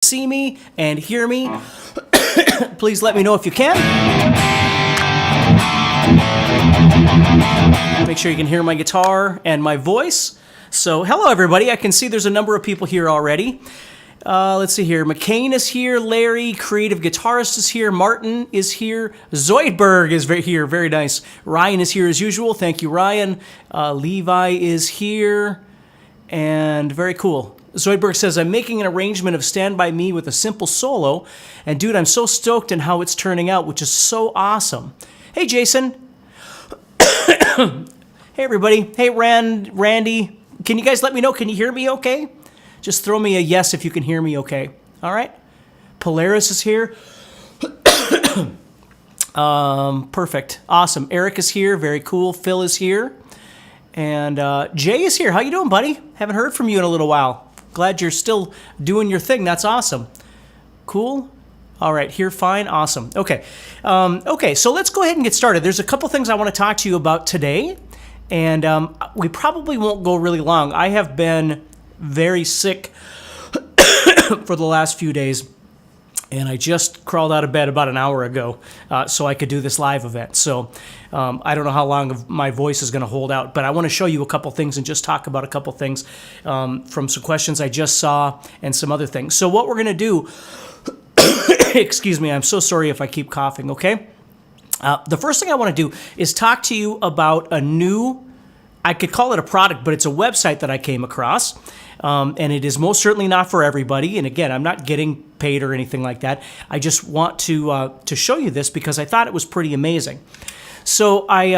see me and hear me, please let me know if you can. Make sure you can hear my guitar and my voice. So hello everybody, I can see there's a number of people here already. Let's see here, McCain is here, Larry, creative guitarist is here, Martin is here, Zoidberg is here, very nice. Ryan is here as usual, thank you Ryan. Levi is here, and very cool. Zoidberg says, I'm making an arrangement of Stand By Me with a simple solo, and dude, I'm so stoked in how it's turning out, which is so awesome. Hey Jason. Hey everybody. Hey Randy. Can you guys let me know, can you hear me okay? Just throw me a yes if you can hear me okay. All right? Polaris is here. Perfect. Awesome. Eric is here. Very cool. Phil is here. And Jay is here. How you doing, buddy? Haven't heard from you in a little while. Glad you're still doing your thing. That's awesome. Cool. All right. Here, fine. Awesome. Okay. Okay, so let's go ahead and get started. There's a couple things I want to talk to you about today. And we probably won't go really long. I have been very sick for the last few days, and I just crawled out of bed about an hour ago so I could do this live event. So I don't know how long my voice is going to hold out, but I want to show you a couple things and just talk about a couple things from some questions I just saw and some other things. So what we're going to do, excuse me, I'm so sorry if I keep coughing, okay? The first thing I want to do is talk to you about a new, I could call it a product, but it's a website that I came across. And it is most certainly not for everybody. And again, I'm not getting paid or anything like that. I just want to show you this because I thought it was pretty amazing. So I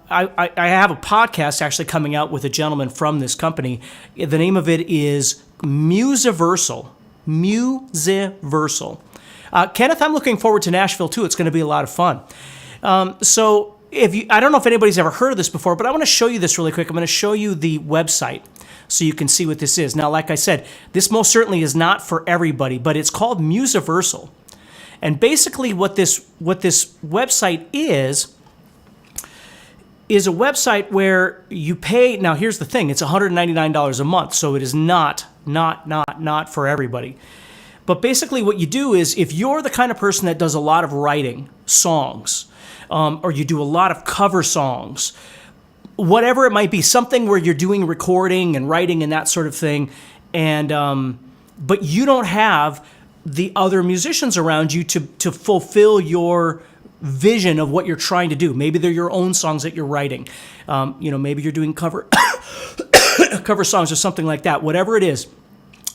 have a podcast actually coming out with a gentleman from this company. The name of it is Musiversal. Musiversal. Kenneth, I'm looking forward to Nashville too. It's going to be a lot of fun. So I don't know if anybody's ever heard of this before, but I want to show you this really quick. I'm going to show you the website so you can see what this is. Now, like I said, this most certainly is not for everybody, but it's called Musiversal. And basically what this website is a website where you pay, now here's the thing, it's $199 a month, so it is not for everybody. But basically what you do is, if you're the kind of person that does a lot of writing songs, or you do a lot of cover songs, whatever it might be, something where you're doing recording and writing and that sort of thing, and but you don't have the other musicians around you to fulfill your vision of what you're trying to do. Maybe they're your own songs that you're writing. Maybe you're doing cover songs or something like that, whatever it is.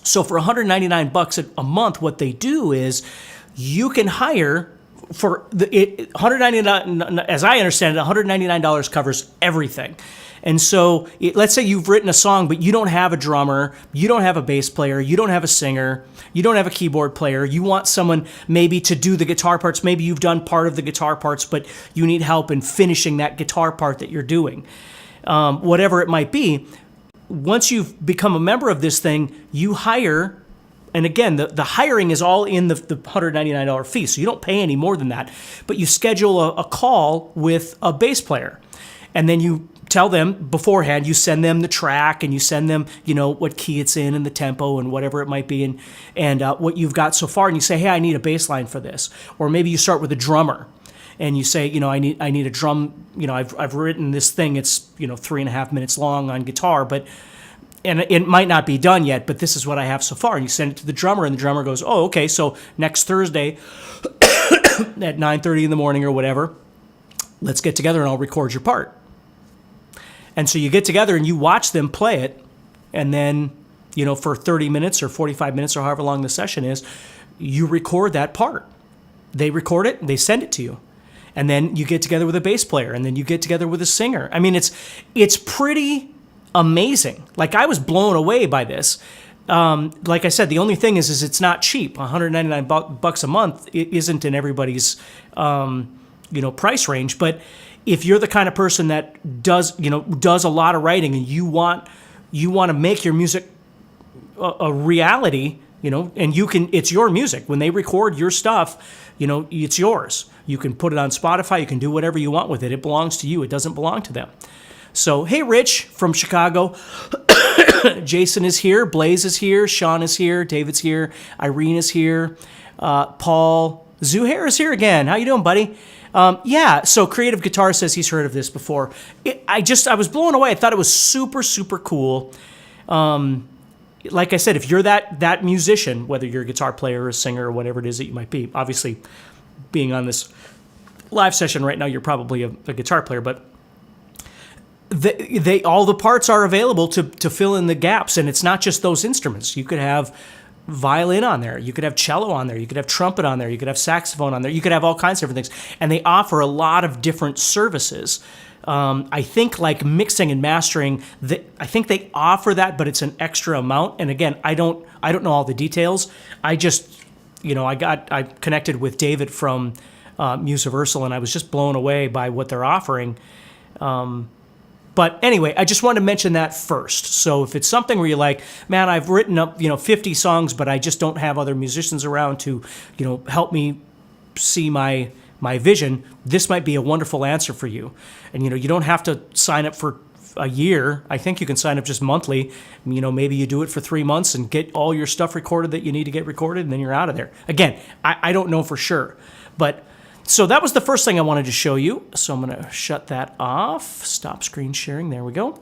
So for $199 a month, what they do is you can hire for $199, as I understand it, $199 covers everything. And so let's say you've written a song, but you don't have a drummer, you don't have a bass player, you don't have a singer, you don't have a keyboard player, you want someone maybe to do the guitar parts, maybe you've done part of the guitar parts, but you need help in finishing that guitar part that you're doing. Whatever it might be, once you've become a member of this thing, you hire. And again, the hiring is all in the $199 fee, so you don't pay any more than that. But you schedule a call with a bass player, and then you tell them beforehand, you send them the track, and you send them, what key it's in and the tempo and whatever it might be, and what you've got so far, and you say, hey, I need a bass line for this. Or maybe you start with a drummer, and you say, I need a drum, I've written this thing, it's 3.5 minutes long on guitar, and it might not be done yet, but this is what I have so far. And you send it to the drummer, and the drummer goes, oh, okay, so next Thursday at 9:30 in the morning or whatever, let's get together and I'll record your part. And so you get together and you watch them play it, and then, for 30 minutes or 45 minutes or however long the session is, you record that part. They record it, they send it to you. And then you get together with a bass player, and then you get together with a singer. I mean, it's pretty amazing. Like, I was blown away by this. Like I said, the only thing is it's not cheap. $199 a month isn't in everybody's price range. But if you're the kind of person that does a lot of writing, and you want to make your music a reality, and it's your music. When they record your stuff, it's yours. You can put it on Spotify. You can do whatever you want with it. It belongs to you. It doesn't belong to them. So, hey, Rich from Chicago. Jason is here, Blaze is here, Sean is here, David's here, Irene is here, Paul Zuhair is here again. How you doing, buddy? Yeah, so Creative Guitar says he's heard of this before. I was blown away. I thought it was super, super cool. Like I said, if you're that musician, whether you're a guitar player or a singer or whatever it is that you might be, obviously being on this live session right now, you're probably a guitar player, but all the parts are available to fill in the gaps, and it's not just those instruments. You could have violin on there, you could have cello on there, you could have trumpet on there, you could have saxophone on there, you could have all kinds of different things, and they offer a lot of different services. I think like mixing and mastering, I think they offer that, but it's an extra amount. And again, I don't know all the details. I just, I connected with David from Musiversal, and I was just blown away by what they're offering. But anyway, I just wanted to mention that first. So if it's something where you're like, man, I've written up, 50 songs, but I just don't have other musicians around to, help me see my vision, this might be a wonderful answer for you. And, you don't have to sign up for a year. I think you can sign up just monthly. Maybe you do it for 3 months and get all your stuff recorded that you need to get recorded, and then you're out of there. Again, I don't know for sure. But so that was the first thing I wanted to show you. So I'm going to shut that off. Stop screen sharing. There we go.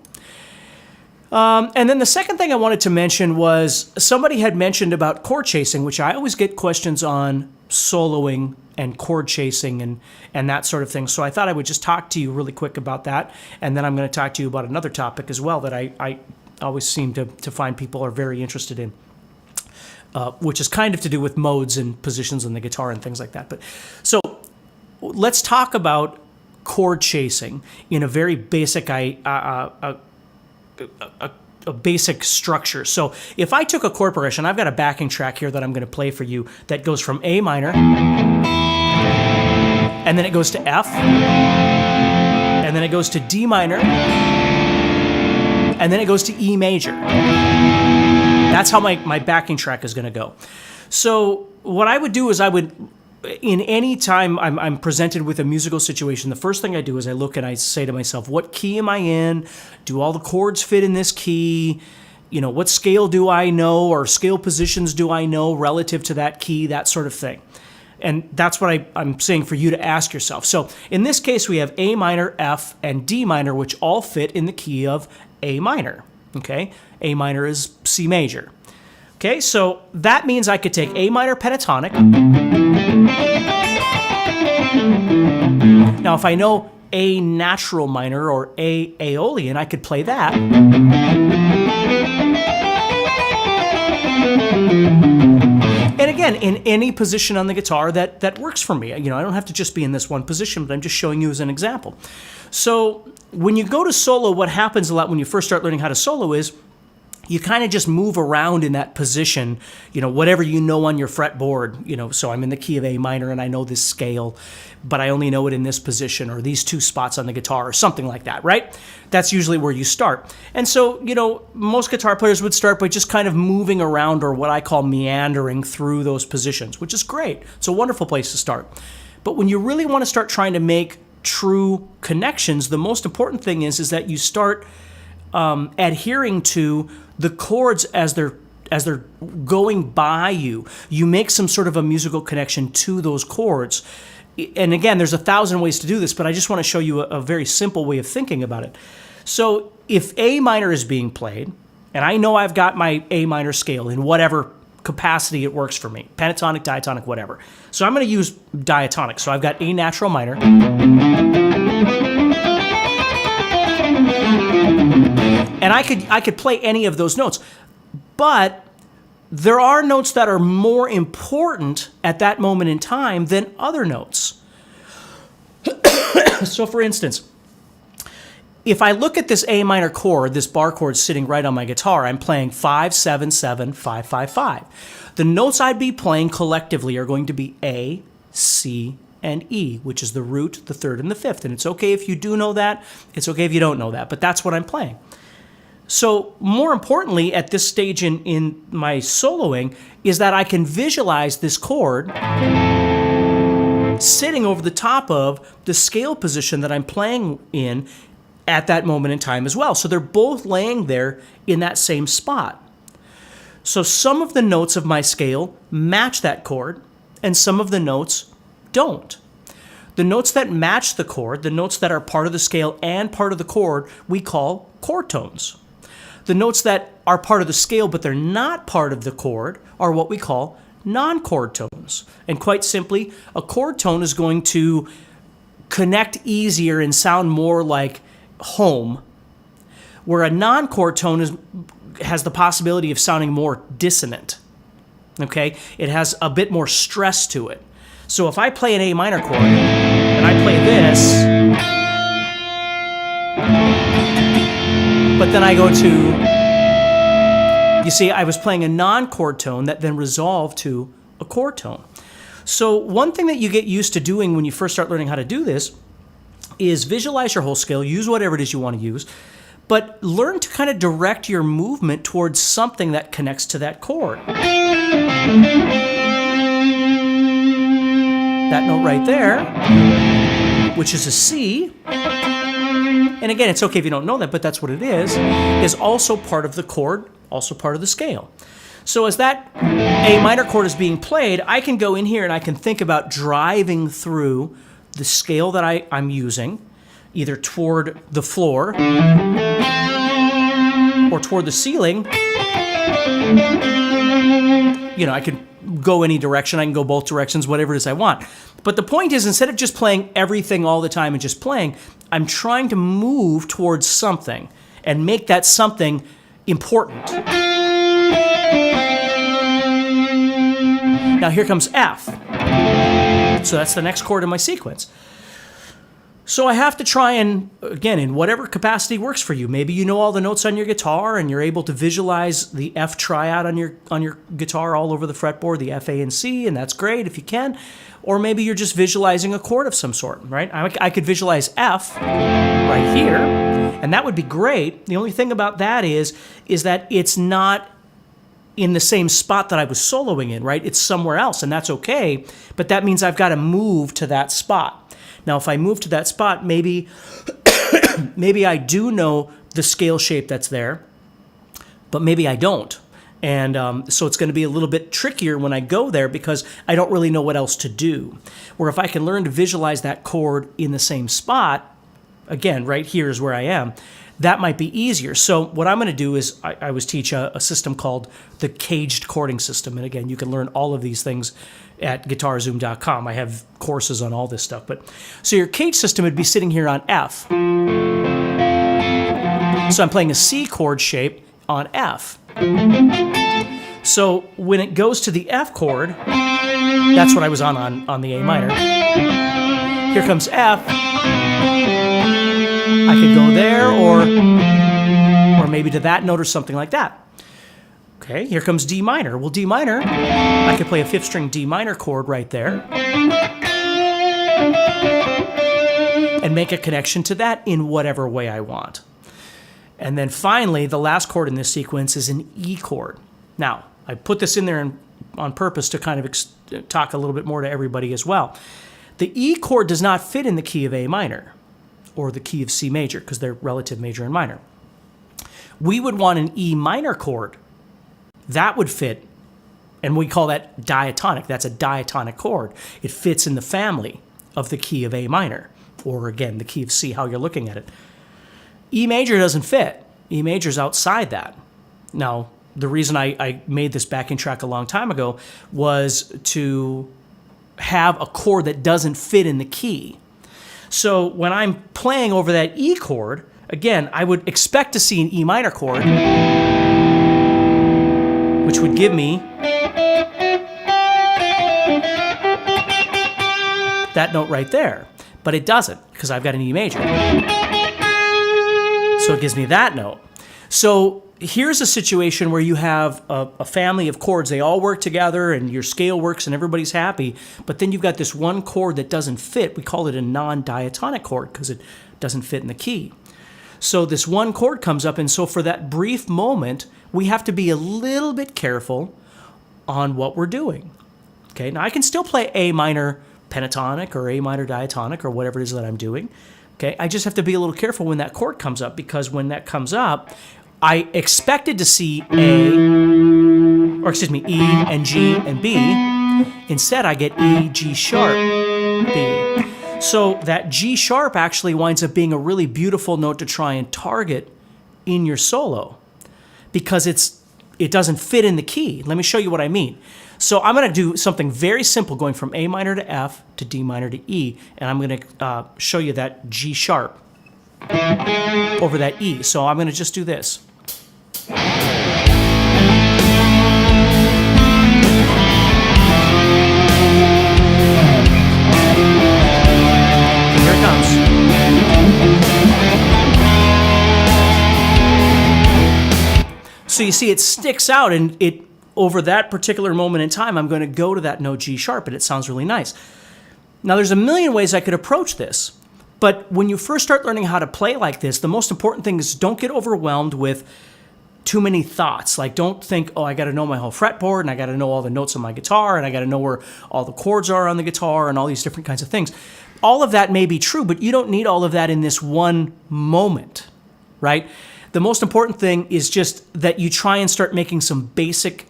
And then the second thing I wanted to mention was somebody had mentioned about chord chasing, which I always get questions on soloing and chord chasing and that sort of thing. So I thought I would just talk to you really quick about that. And then I'm going to talk to you about another topic as well that I always seem to find people are very interested in, which is kind of to do with modes and positions on the guitar and things like that. But so let's talk about chord chasing in a very basic a basic structure. So if I took a chord progression, I've got a backing track here that I'm going to play for you that goes from A minor, and then it goes to F, and then it goes to D minor, and then it goes to E major. That's how my backing track is going to go. So what I would do is in any time I'm presented with a musical situation, the first thing I do is I look and I say to myself, what key am I in? Do all the chords fit in this key? What scale do I know, or scale positions do I know relative to that key, that sort of thing. And that's what I'm saying for you to ask yourself. So in this case, we have A minor, F, and D minor, which all fit in the key of A minor. Okay, A minor is C major. Okay, so that means I could take A minor pentatonic. Now, if I know A natural minor or A aeolian, I could play that. And again, in any position on the guitar that works for me. I don't have to just be in this one position, but I'm just showing you as an example. So when you go to solo, what happens a lot when you first start learning how to solo is you kind of just move around in that position, whatever you know on your fretboard, so I'm in the key of A minor and I know this scale, but I only know it in this position or these two spots on the guitar or something like that, right? That's usually where you start. And so, most guitar players would start by just kind of moving around, or what I call meandering through those positions, which is great. It's a wonderful place to start. But when you really want to start trying to make true connections, the most important thing is that you start adhering to the chords as they're going by you. You make some sort of a musical connection to those chords. And again, there's 1,000 ways to do this, but I just want to show you a very simple way of thinking about it. So if A minor is being played, and I know I've got my A minor scale in whatever capacity it works for me, pentatonic, diatonic, whatever. So I'm going to use diatonic. So I've got A natural minor. And I could play any of those notes, but there are notes that are more important at that moment in time than other notes. So for instance, if I look at this A minor chord, this bar chord sitting right on my guitar, I'm playing 5, 7, 7, 5, 5, 5. The notes I'd be playing collectively are going to be A, C, and E, which is the root, the third, and the fifth. And it's okay if you do know that. It's okay if you don't know that, but that's what I'm playing. So more importantly, at this stage in my soloing, is that I can visualize this chord sitting over the top of the scale position that I'm playing in at that moment in time as well. So they're both laying there in that same spot. So some of the notes of my scale match that chord, and some of the notes don't. The notes that match the chord, the notes that are part of the scale and part of the chord, we call chord tones. The notes that are part of the scale but they're not part of the chord are what we call non-chord tones. And quite simply, a chord tone is going to connect easier and sound more like home, where a non-chord tone has the possibility of sounding more dissonant. Okay? It has a bit more stress to it. So if I play an A minor chord and I play this, but then I go to, you see, I was playing a non-chord tone that then resolved to a chord tone. So one thing that you get used to doing when you first start learning how to do this is visualize your whole scale, use whatever it is you want to use, but learn to kind of direct your movement towards something that connects to that chord. That note right there, which is a C, and again, it's okay if you don't know that, but that's what it is also part of the chord, also part of the scale. So as that A minor chord is being played, I can go in here and I can think about driving through the scale that I'm using, either toward the floor or toward the ceiling. You know, I could go any direction, I can go both directions, whatever it is I want. But the point is, instead of just playing everything all the time and just playing, I'm trying to move towards something and make that something important. Now here comes F. So that's the next chord in my sequence. So I have to try and, again, in whatever capacity works for you. Maybe you know all the notes on your guitar and you're able to visualize the F triad on your guitar all over the fretboard, the F, A, and C, and that's great if you can. Or maybe you're just visualizing a chord of some sort, right? I could visualize F right here, and that would be great. The only thing about that is that it's not in the same spot that I was soloing in, right? It's somewhere else, and that's okay, but that means I've got to move to that spot. Now, if I move to that spot, maybe maybe I do know the scale shape that's there, but maybe I don't. And so it's going to be a little bit trickier when I go there because I don't really know what else to do. Where if I can learn to visualize that chord in the same spot, again, right here is where I am, that might be easier. So what I'm going to do is I always teach a system called the caged chording system. And again, you can learn all of these things at GuitarZoom.com. I have courses on all this stuff. But so your cage system would be sitting here on F. So I'm playing a C chord shape on F. So when it goes to the F chord, that's what I was on the A minor. Here comes F. I could go there or maybe to that note or something like that. Okay, here comes D minor. Well, D minor, I could play a fifth string D minor chord right there and make a connection to that in whatever way I want. And then finally, the last chord in this sequence is an E chord. Now, I put this in there on purpose to kind of talk a little bit more to everybody as well. The E chord does not fit in the key of A minor or the key of C major because they're relative major and minor. We would want an E minor chord. That would fit, and we call that diatonic. That's a diatonic chord. It fits in the family of the key of A minor, or again, the key of C, how you're looking at it. E major doesn't fit. E major's outside that. Now, the reason I made this backing track a long time ago was to have a chord that doesn't fit in the key. So when I'm playing over that E chord, again, I would expect to see an E minor chord, which would give me that note right there. But it doesn't, because I've got an E major. So it gives me that note. So here's a situation where you have a family of chords. They all work together and your scale works and everybody's happy. But then you've got this one chord that doesn't fit. We call it a non-diatonic chord because it doesn't fit in the key. So this one chord comes up, and so for that brief moment, we have to be a little bit careful on what we're doing. Okay, now I can still play A minor pentatonic or A minor diatonic or whatever it is that I'm doing, Okay, I just have to be a little careful when that chord comes up, because when that comes up, I expected to see E and G and B. Instead, I get E, G sharp, B. So that G sharp actually winds up being a really beautiful note to try and target in your solo, because it doesn't fit in the key. Let me show you what I mean. So I'm going to do something very simple, going from A minor to F to D minor to E, and I'm going to show you that G sharp over that E. So I'm going to just do this. And here it comes. So you see, it sticks out, and over that particular moment in time, I'm going to go to that note G sharp, and it sounds really nice. Now, there's a million ways I could approach this, but when you first start learning how to play like this, the most important thing is don't get overwhelmed with too many thoughts. Like, don't think, oh, I got to know my whole fretboard, and I got to know all the notes on my guitar, and I got to know where all the chords are on the guitar, and all these different kinds of things. All of that may be true, but you don't need all of that in this one moment, right? The most important thing is just that you try and start making some basic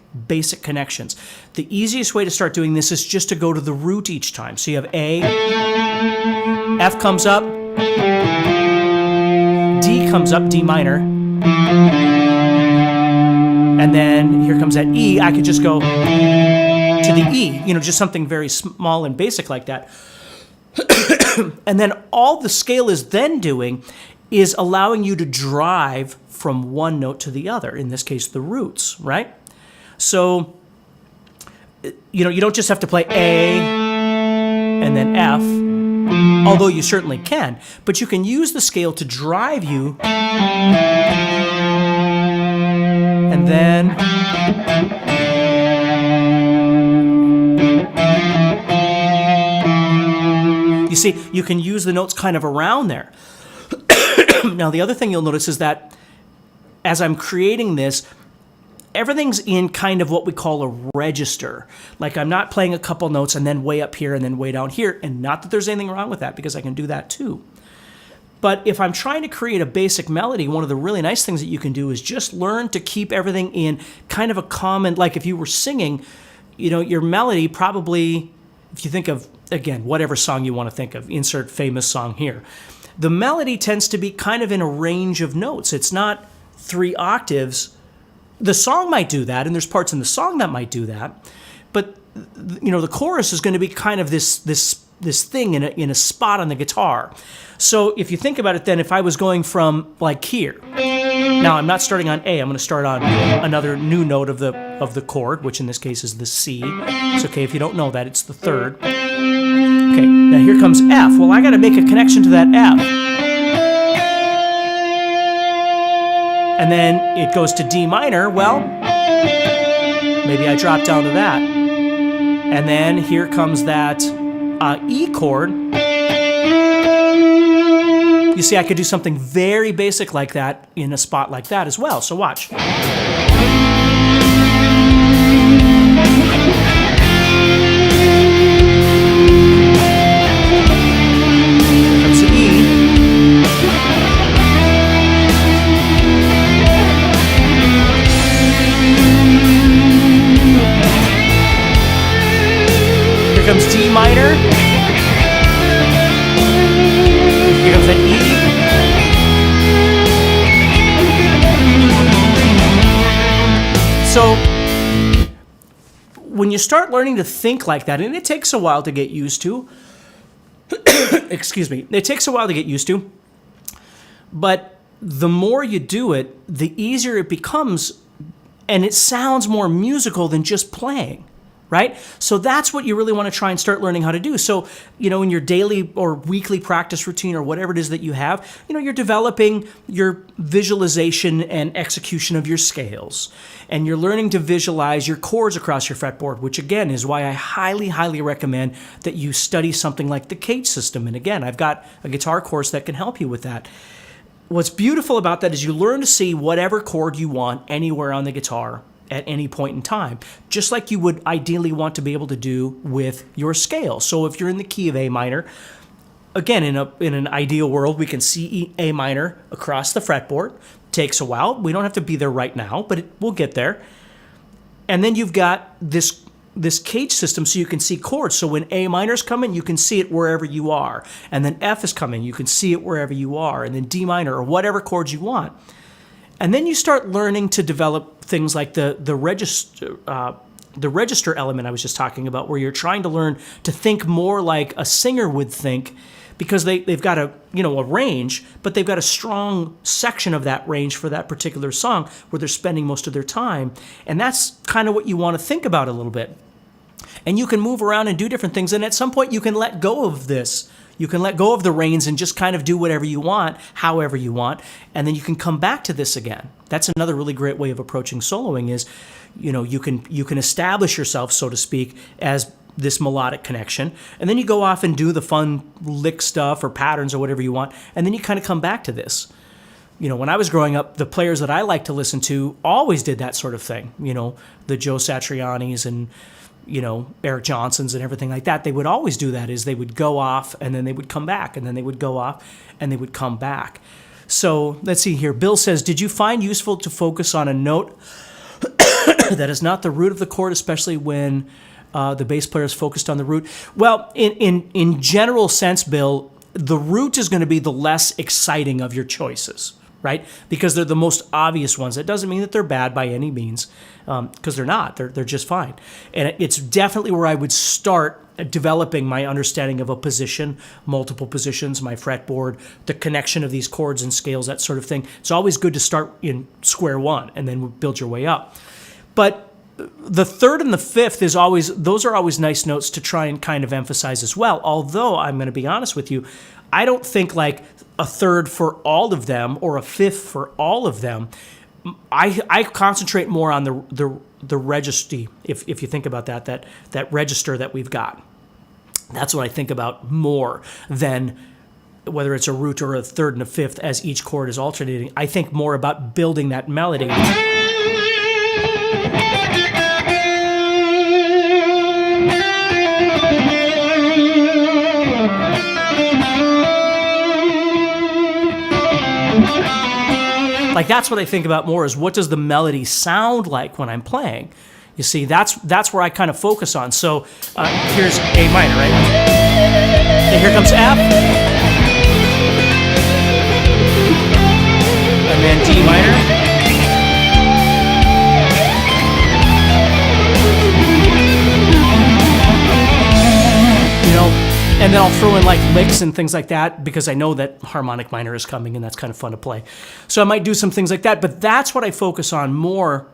connections. The easiest way to start doing this is just to go to the root each time. So you have A, F comes up, D comes up, D minor, and then here comes that E. I could just go to the E, just something very small and basic like that. And then all the scale is then doing is allowing you to drive from one note to the other, in this case, the roots, right? So, you don't just have to play A and then F, although you certainly can, but you can use the scale to drive you, and then you see, you can use the notes kind of around there. Now, the other thing you'll notice is that as I'm creating this, everything's in kind of what we call a register. Like, I'm not playing a couple notes and then way up here and then way down here, and not that there's anything wrong with that, because I can do that too. But if I'm trying to create a basic melody, one of the really nice things that you can do is just learn to keep everything in kind of a common, like if you were singing, your melody probably, if you think of, again, whatever song you want to think of, insert famous song here. The melody tends to be kind of in a range of notes. It's not 3 octaves. The song might do that, and there's parts in the song that might do that, but the chorus is going to be kind of this thing in a spot on the guitar. So if you think about it, then if I was going from like here, now I'm not starting on A. I'm going to start on another new note of the chord, which in this case is the C. It's okay if you don't know that; it's the 3rd. Okay, now here comes F. Well, I got to make a connection to that F. And then it goes to D minor. Well, maybe I drop down to that. And then here comes that E chord. You see, I could do something very basic like that in a spot like that as well. So watch. Comes D minor. Here comes that E. So when you start learning to think like that, and it takes a while to get used to, excuse me, it takes a while to get used to, but the more you do it, the easier it becomes, and it sounds more musical than just playing. Right? So that's what you really want to try and start learning how to do. So, in your daily or weekly practice routine or whatever it is that you have, you're developing your visualization and execution of your scales. And you're learning to visualize your chords across your fretboard, which again is why I highly, highly recommend that you study something like the Cage system. And again, I've got a guitar course that can help you with that. What's beautiful about that is you learn to see whatever chord you want anywhere on the guitar at any point in time, just like you would ideally want to be able to do with your scale. So if you're in the key of A minor, again, in an ideal world, we can see A minor across the fretboard. Takes a while. We don't have to be there right now, but we'll get there. And then you've got this cage system so you can see chords. So when A minor's coming, you can see it wherever you are. And then F is coming, you can see it wherever you are. And then D minor or whatever chords you want. And then you start learning to develop things like the register element I was just talking about, where you're trying to learn to think more like a singer would think, because they've got a range, but they've got a strong section of that range for that particular song where they're spending most of their time. And that's kind of what you want to think about a little bit. And you can move around and do different things. And at some point you can let go of this. You can let go of the reins and just kind of do whatever you want, however you want. And then you can come back to this again. That's another really great way of approaching soloing is, you can establish yourself, so to speak, as this melodic connection, and then you go off and do the fun lick stuff or patterns or whatever you want, and then you kind of come back to this. When I was growing up, the players that I liked to listen to always did that sort of thing. The Joe Satriani's and Eric Johnson's and everything like that. They would always do that. Is they would go off and then they would come back, and then they would go off and they would come back. So let's see here. Bill says, did you find useful to focus on a note that is not the root of the chord, especially when the bass player is focused on the root? Well, in general sense, Bill, the root is going to be the less exciting of your choices, right? Because they're the most obvious ones. That doesn't mean that they're bad by any means, because they're not. They're just fine. And it's definitely where I would start developing my understanding of a position, multiple positions, my fretboard, the connection of these chords and scales, that sort of thing. It's always good to start in square one and then build your way up. But the third and the fifth those are always nice notes to try and kind of emphasize as well. Although I'm going to be honest with you, I don't think like a third for all of them or a fifth for all of them. I concentrate more on the register. If you think about that register that we've got, that's what I think about more than whether it's a root or a third and a fifth as each chord is alternating. I think more about building that melody. Like that's what I think about more, is what does the melody sound like when I'm playing? You see, that's where I kind of focus on. So here's A minor, right? And here comes F. And then D minor. And then I'll throw in like licks and things like that because I know that harmonic minor is coming and that's kind of fun to play. So I might do some things like that, but that's what I focus on more.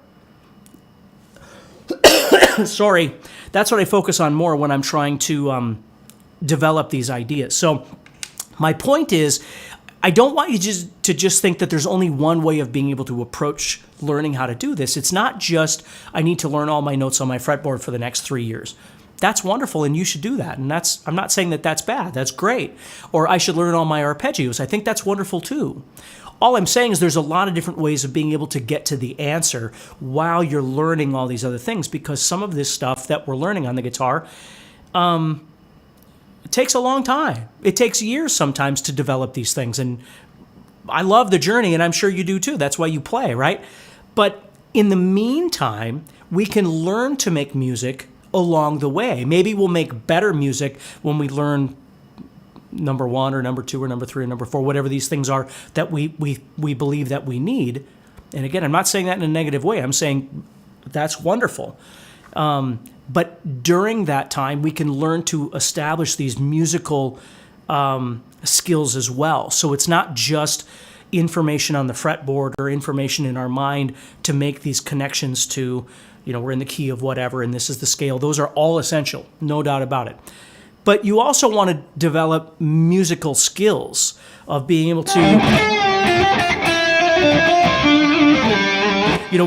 Sorry. That's what I focus on more when I'm trying to develop these ideas. So my point is, I don't want you to just think that there's only one way of being able to approach learning how to do this. It's not just, I need to learn all my notes on my fretboard for the next 3 years. That's wonderful, and you should do that. And I'm not saying that that's bad. That's great. Or I should learn all my arpeggios. I think that's wonderful too. All I'm saying is there's a lot of different ways of being able to get to the answer while you're learning all these other things, because some of this stuff that we're learning on the guitar, it takes a long time. It takes years sometimes to develop these things. And I love the journey, and I'm sure you do too. That's why you play, right? But in the meantime, we can learn to make music along the way. Maybe we'll make better music when we learn number 1 or number 2 or number 3 or number 4, whatever these things are that we believe that we need. And again, I'm not saying that in a negative way. I'm saying that's wonderful. But during that time, we can learn to establish these musical skills as well. So it's not just information on the fretboard or information in our mind to make these connections to, we're in the key of whatever, and this is the scale. Those are all essential, no doubt about it. But you also want to develop musical skills of being able to,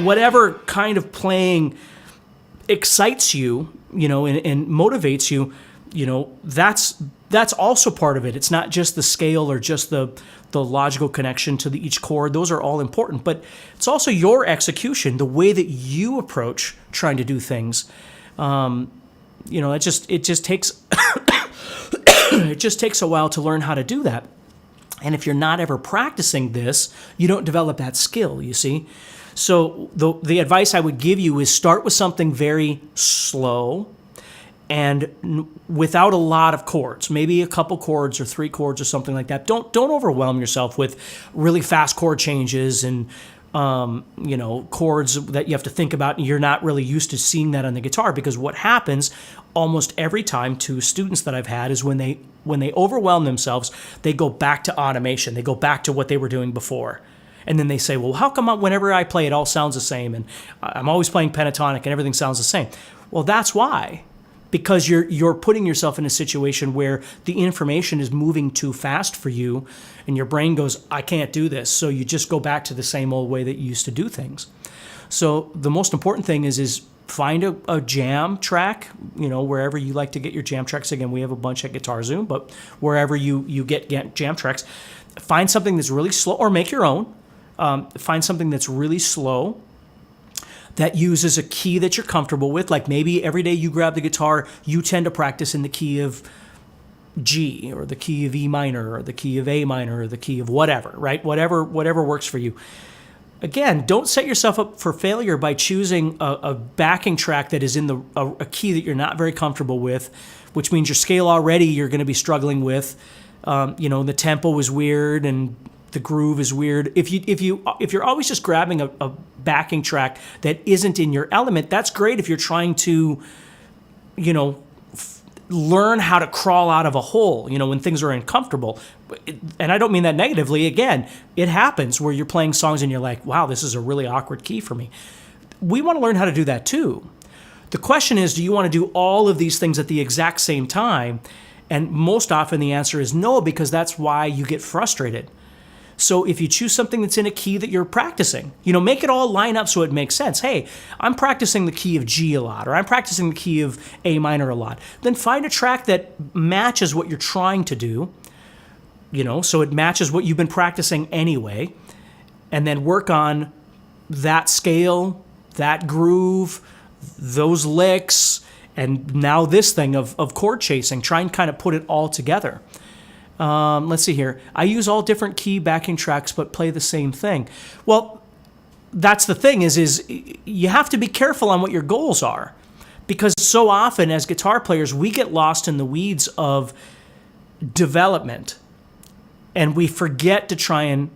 whatever kind of playing excites you, and motivates you, that's also part of it. It's not just the scale or just the logical connection to each chord. Those are all important, but it's also your execution, the way that you approach trying to do things. It just takes It just takes a while to learn how to do that. And if you're not ever practicing this, you don't develop that skill, you see. So the advice I would give you is start with something very slow and without a lot of chords, maybe a couple chords or 3 chords or something like that. Don't overwhelm yourself with really fast chord changes and chords that you have to think about, and you're not really used to seeing that on the guitar, because what happens almost every time to students that I've had is when they overwhelm themselves, they go back to automation. They go back to what they were doing before. And then they say, well, how come whenever I play it all sounds the same, and I'm always playing pentatonic and everything sounds the same? Well, that's why. Because you're putting yourself in a situation where the information is moving too fast for you, and your brain goes, I can't do this. So you just go back to the same old way that you used to do things. So the most important thing is find a jam track, wherever you like to get your jam tracks. Again, we have a bunch at GuitarZoom, but wherever you get jam tracks, find something that's really slow, or make your own. Find something that's really slow, that uses a key that you're comfortable with. Like maybe every day you grab the guitar, you tend to practice in the key of G, or the key of E minor, or the key of A minor, or the key of whatever, right? Whatever works for you. Again, don't set yourself up for failure by choosing a backing track that is in a key that you're not very comfortable with, which means your scale already you're going to be struggling with. The tempo is weird and the groove is weird. If you're always just grabbing a backing track that isn't in your element, that's great if you're trying to, learn how to crawl out of a hole, when things are uncomfortable. And I don't mean that negatively. Again, it happens where you're playing songs and you're like, wow, this is a really awkward key for me. We want to learn how to do that too. The question is, do you want to do all of these things at the exact same time? And most often the answer is no, because that's why you get frustrated. So if you choose something that's in a key that you're practicing, make it all line up so it makes sense. Hey, I'm practicing the key of G a lot, or I'm practicing the key of A minor a lot. Then find a track that matches what you're trying to do, so it matches what you've been practicing anyway, and then work on that scale, that groove, those licks, and now this thing of chord chasing. Try and kind of put it all together. Let's see here. I use all different key backing tracks, but play the same thing. Well, that's the thing is you have to be careful on what your goals are, because so often as guitar players, we get lost in the weeds of development, and we forget to try and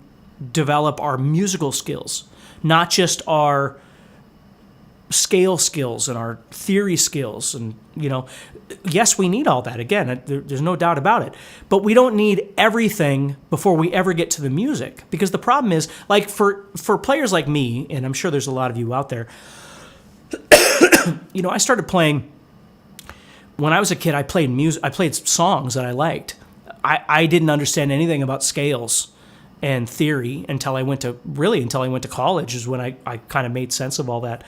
develop our musical skills, not just our scale skills and our theory skills. And, yes, we need all that. Again, there's no doubt about it. But we don't need everything before we ever get to the music. Because the problem is, like for players like me, and I'm sure there's a lot of you out there, I started playing, when I was a kid, I played songs that I liked. I didn't understand anything about scales and theory until I went to college, is when I kind of made sense of all that.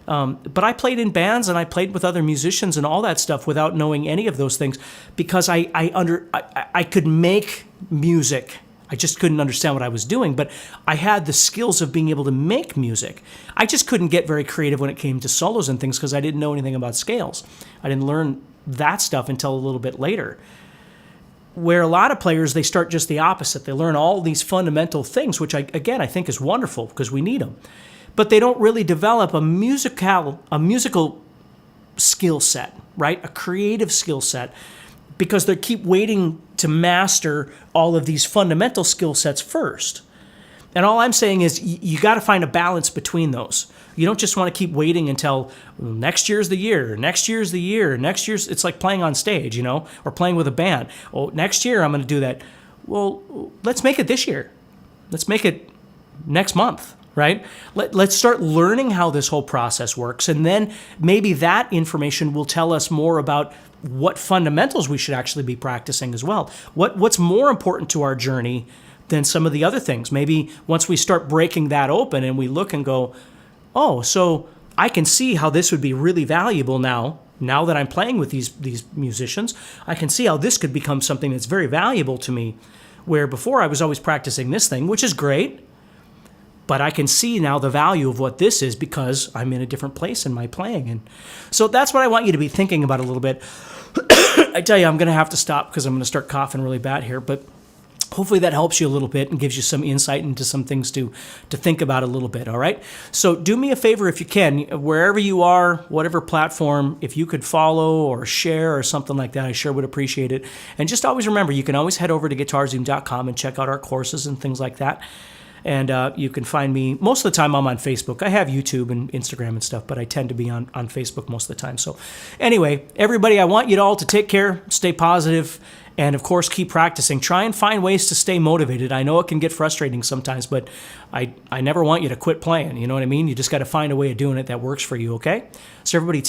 But I played in bands and I played with other musicians and all that stuff without knowing any of those things, because I could make music. I just couldn't understand what I was doing, but I had the skills of being able to make music. I just couldn't get very creative when it came to solos and things, because I didn't know anything about scales. I didn't learn that stuff until a little bit later. Where a lot of players, they start just the opposite. They learn all these fundamental things, which I think is wonderful, because we need them. But they don't really develop a musical skill set, right? A creative skill set, because they keep waiting to master all of these fundamental skill sets first. And all I'm saying is you got to find a balance between those. You don't just want to keep waiting until next year's the year, it's like playing on stage, or playing with a band. Oh, next year I'm going to do that. Well, let's make it this year. Let's make it next month. Right? Let's start learning how this whole process works, and then maybe that information will tell us more about what fundamentals we should actually be practicing as well. What's more important to our journey than some of the other things? Maybe once we start breaking that open and we look and go, oh, so I can see how this would be really valuable now that I'm playing with these musicians. I can see how this could become something that's very valuable to me, where before I was always practicing this thing, which is great. But I can see now the value of what this is, because I'm in a different place in my playing. And so that's what I want you to be thinking about a little bit. I tell you, I'm going to have to stop because I'm going to start coughing really bad here, but hopefully that helps you a little bit and gives you some insight into some things to think about a little bit, all right? So do me a favor if you can, wherever you are, whatever platform, if you could follow or share or something like that, I sure would appreciate it. And just always remember, you can always head over to GuitarZoom.com and check out our courses and things like that. And you can find me, most of the time I'm on Facebook. I have YouTube and Instagram and stuff, but I tend to be on Facebook most of the time. So anyway, everybody, I want you all to take care, stay positive, and of course, keep practicing. Try and find ways to stay motivated. I know it can get frustrating sometimes, but I never want you to quit playing. You know what I mean? You just got to find a way of doing it that works for you, okay? So everybody